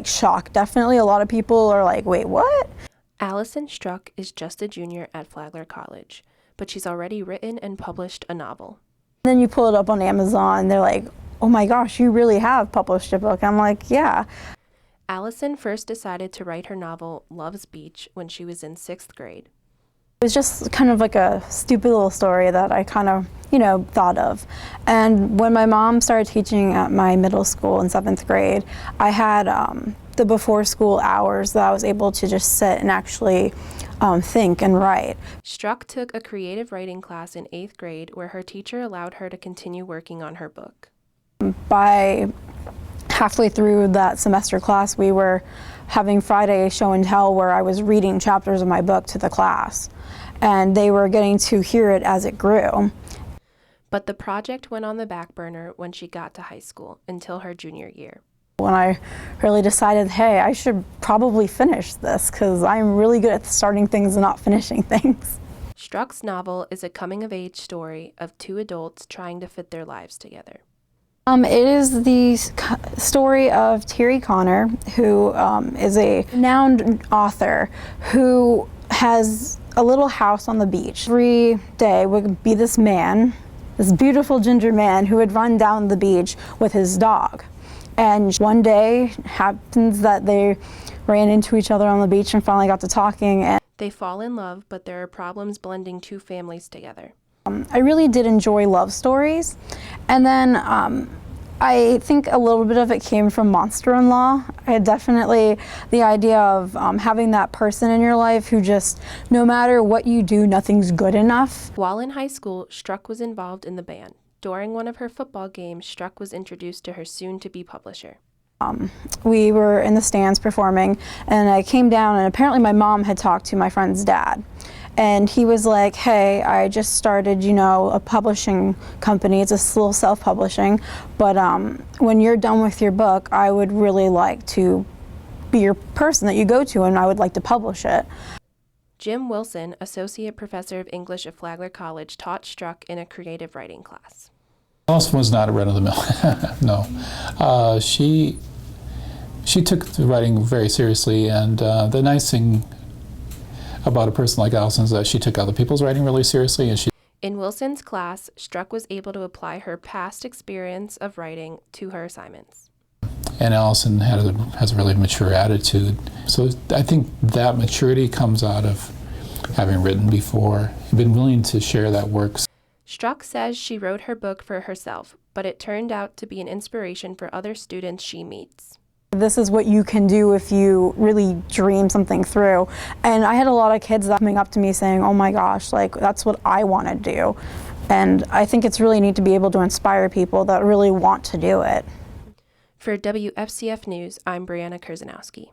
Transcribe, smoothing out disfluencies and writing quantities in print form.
Shock, definitely. A lot of people are like, wait, what? Allison Struck is just a junior at Flagler College, but she's already written and published a novel. Then you pull it up on Amazon, they're like, oh my gosh, you really have published a book. I'm like, yeah. Allison first decided to write her novel, Love's Beach, when she was in 6th grade. It was just kind of like a stupid little story that I kind of, thought of. And when my mom started teaching at my middle school in 7th grade, I had the before school hours that I was able to just sit and actually think and write. Struck took a creative writing class in 8th grade where her teacher allowed her to continue working on her book. By halfway through that semester class, we were having Friday show and tell where I was reading chapters of my book to the class, and they were getting to hear it as it grew. But the project went on the back burner when she got to high school until her junior year. When I really decided, hey, I should probably finish this because I'm really good at starting things and not finishing things. Struck's novel is a coming-of-age story of 2 adults trying to fit their lives together. It is the story of Terry Connor, who is a renowned author who has a little house on the beach. Every day would be this man, this beautiful ginger man who would run down the beach with his dog. And one day happens that they ran into each other on the beach and finally got to talking. And they fall in love, but there are problems blending 2 families together. I really did enjoy love stories. And then I think a little bit of it came from Monster-in-Law. I had definitely the idea of having that person in your life who just, no matter what you do, nothing's good enough. While in high school, Struck was involved in the band. During one of her football games, Struck was introduced to her soon-to-be publisher. We were in the stands performing, and I came down, and apparently my mom had talked to my friend's dad. And he was like, hey, I just started, a publishing company. It's a little self-publishing. But when you're done with your book, I would really like to be your person that you go to, and I would like to publish it. Jim Wilson, Associate Professor of English at Flagler College, taught Struck in a creative writing class. Allison was not a run-of-the-mill, no. She took the writing very seriously, and the nice thing about a person like Allison is that she took other people's writing really seriously. And in Wilson's class, Struck was able to apply her past experience of writing to her assignments. And Allison has a really mature attitude. So I think that maturity comes out of having written before and been willing to share that work. Struck says she wrote her book for herself, but it turned out to be an inspiration for other students she meets. This is what you can do if you really dream something through. And I had a lot of kids that coming up to me saying, oh my gosh, like that's what I want to do. And I think it's really neat to be able to inspire people that really want to do it. For WFCF News, I'm Brianna Kurzanowski.